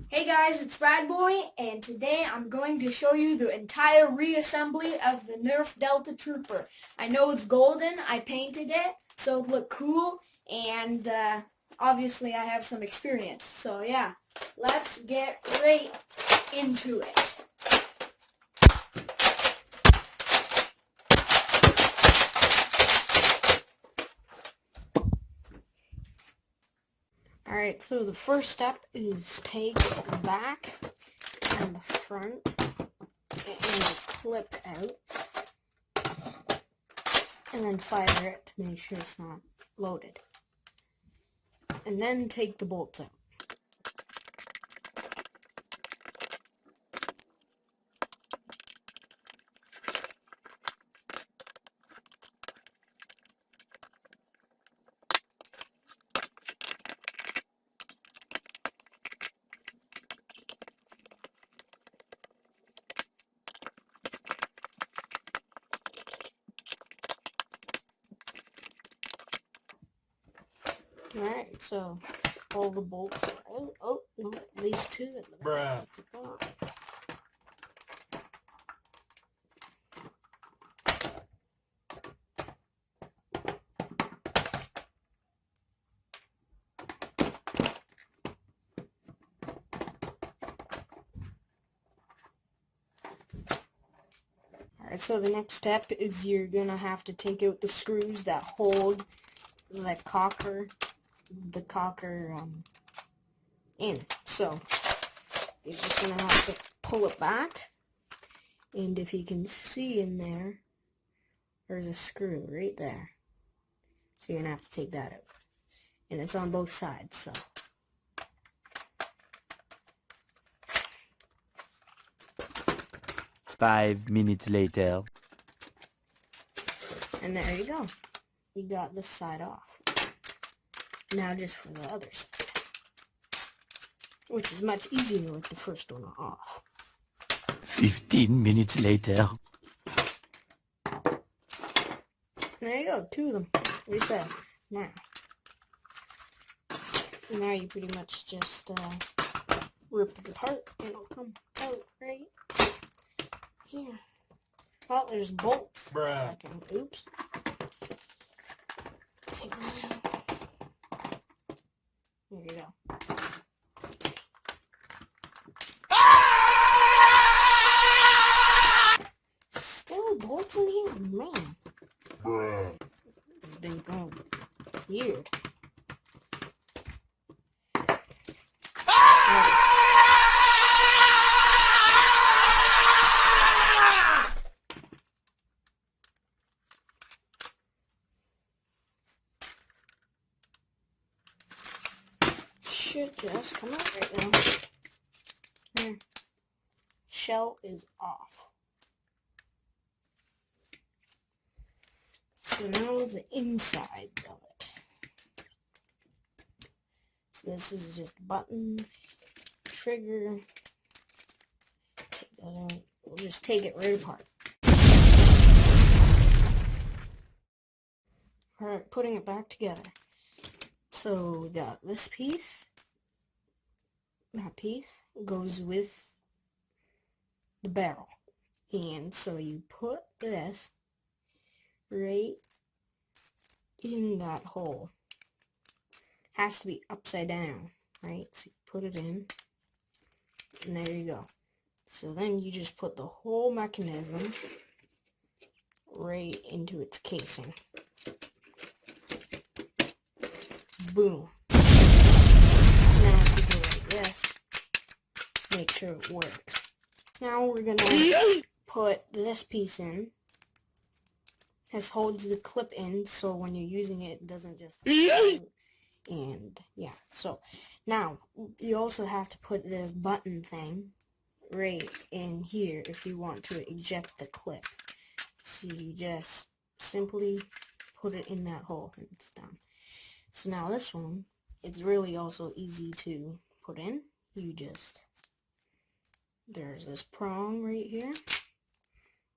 Hey guys, it's RadBoy, and today I'm going to show you the entire reassembly of the Nerf Delta Trooper. I know it's golden, I painted it, so it looked cool, and obviously I have some experience. So yeah, let's get right into it. Alright, so the first step is take the back and the front and the clip out, and then fire it to make sure it's not loaded. And then take the bolts out. Alright, so all the bolts are out. Oh, no, at least two at the back. Alright, so the next step is you're gonna have to take out the screws that hold the cocker in. So you're just gonna have to pull it back, and if you can see in there, there's a screw right there. So you're gonna have to take that out, and it's on both sides. So 5 minutes later. and there you go. You got this side off. Now just for the other side, which is much easier with the first one off. 15 minutes later. There you go, two of them, right there. Now you pretty much just rip it apart, and it'll come out right here. Well, there's bolts. Second, oops. Take that out. There you go. Still bolts in here, man. This has been going weird. Should just come out right now. There. Shell is off. So now the inside of it. So this is just a button, trigger. Take that out. We'll just take it right apart. Alright, putting it back together. So we got this piece. That piece goes with the barrel. And so you put this right in that hole. Has to be upside down, right? So you put it in, and there you go. So then you just put the whole mechanism right into its casing. Boom. So now if you do like this, make sure it works. Now we're gonna put this piece in. This holds the clip in, so when you're using it, it doesn't just and yeah. So now you also have to put this button thing right in here if you want to eject the clip. So you just simply put it in that hole and it's done. So now this one, it's really also easy to put in. There's this prong right here,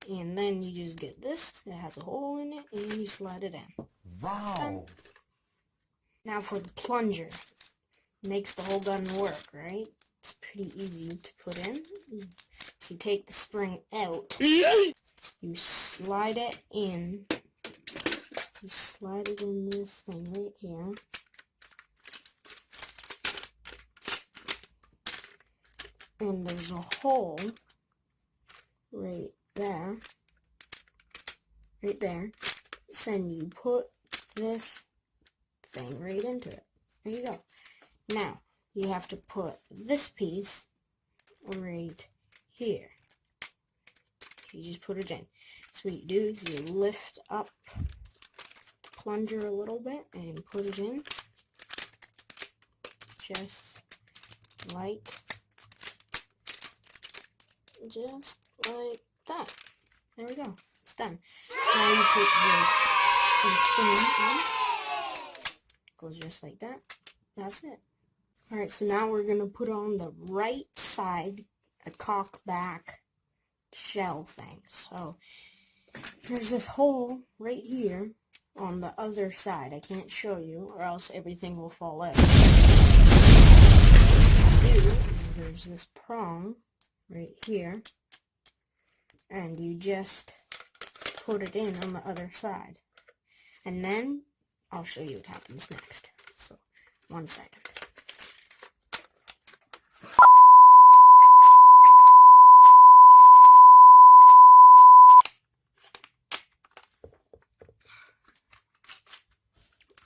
and then you just get this. It has a hole in it, and you slide it in. Wow! Done. Now for the plunger. Makes the whole gun work, right? It's pretty easy to put in. So you take the spring out, you slide it in. You slide it in this thing right here. And there's a hole right there. Right there. So then you put this thing right into it. There you go. Now, you have to put this piece right here. You just put it in. So what you do is you lift up the plunger a little bit and put it in. Just like that. There we go. It's done. Now you put the spring on. Goes just like that. That's it. Alright, so now we're going to put on the right side, a cock back shell thing. So there's this hole right here on the other side. I can't show you or else everything will fall out. There's this prong right here, and you just put it in on the other side, and then I'll show you what happens next. So 1 second.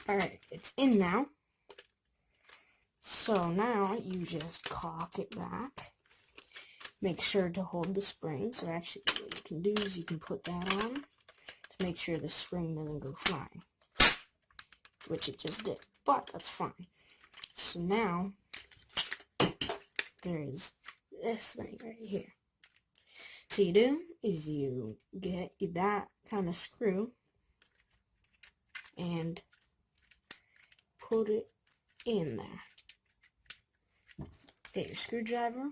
Alright, it's in now. So now you just cock it back. Make sure to hold the spring. So actually what you can do is you can put that on to make sure the spring doesn't go flying. Which it just did, but that's fine. So now there is this thing right here. So you do is you get that kind of screw and put it in there. Get your screwdriver,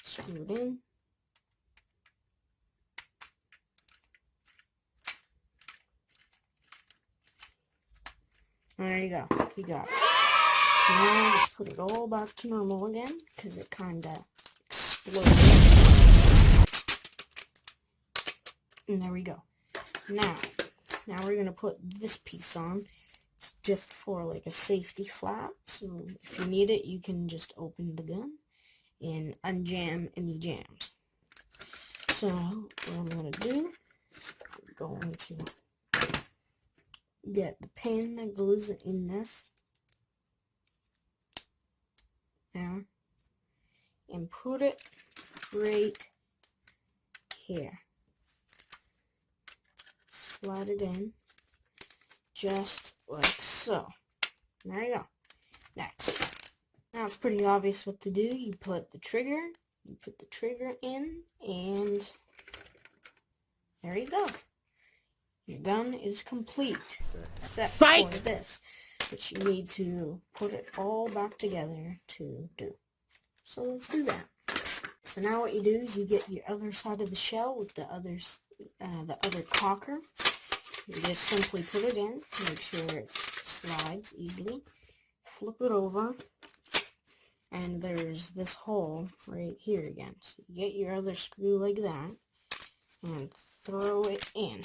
screw it in. There you go. You got it. So now just put it all back to normal again, because it kind of exploded. And there we go. Now we're going to put this piece on. It's just for like a safety flap. So if you need it, you can just open the gun and unjam any jams. So what I'm going to do is I'm going to get the pin that goes in this now and put it right here. Slide it in just like so. There you go. Next. Now it's pretty obvious what to do. You put the trigger in, and there you go. Your gun is complete, except for this, which you need to put it all back together to do. So let's do that. So now what you do is you get your other side of the shell with the other cocker. You just simply put it in, make sure it slides easily. Flip it over, and there's this hole right here again. So you get your other screw like that, and throw it in.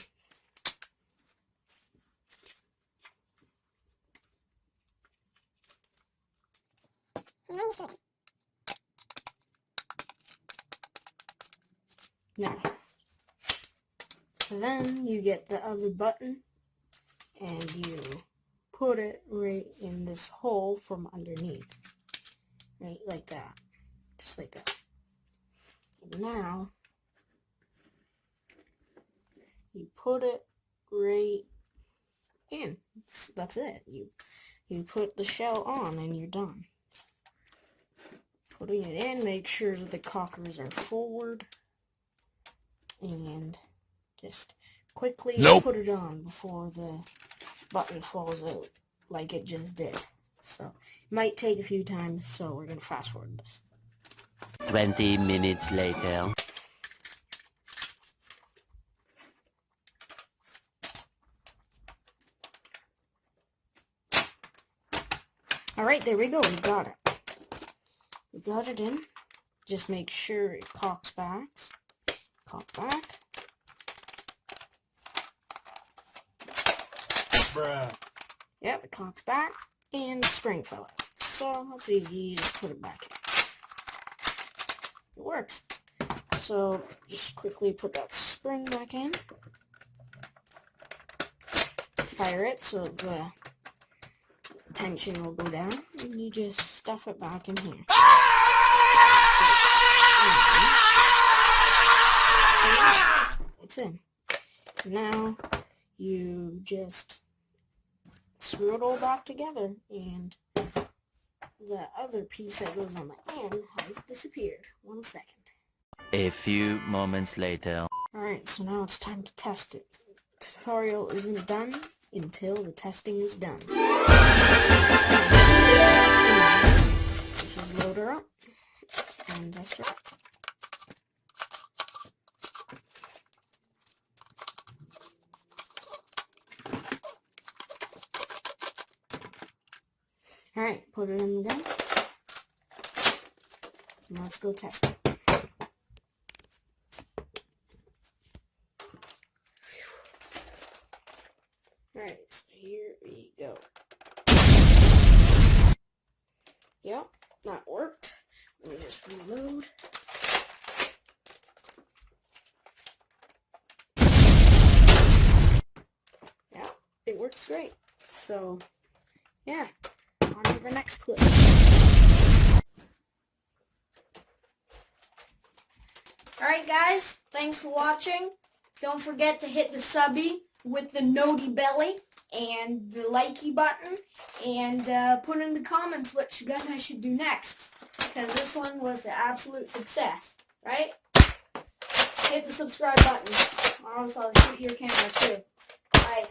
Now, then you get the other button and you put it right in this hole from underneath. Right like that. Just like that. And now, you put it right in. That's it. You put the shell on and you're done. Putting it in, make sure that the cockers are forward. And just quickly put it on before the button falls out like it just did. So it might take a few times, so we're going to fast forward this. 20 minutes later. Alright, there we go. We got it. We got it in. Just make sure it cocks back. Cock back. Bruh. Yep, it cocks back. And the spring fell out. So that's easy, you just put it back in. It works. So just quickly put that spring back in. Fire it so the tension will go down. And you just stuff it back in here. It's in. Now you just screw it all back together, and the other piece that goes on the end has disappeared. 1 second. A few moments later. Alright, so now it's time to test it. The tutorial isn't done until the testing is done. Let's just load her up and test her up. Alright, put it in the gun. And let's go test it. Alright, so here we go. Yep, that worked. Let me just reload. Yeah, it works great. So, yeah. On to the next clip. Alright guys, thanks for watching. Don't forget to hit the subby with the noti belly and the likey button, and put in the comments which gun I should do next, because this one was an absolute success, right? Hit the subscribe button, or else I'll shoot your camera too. Bye.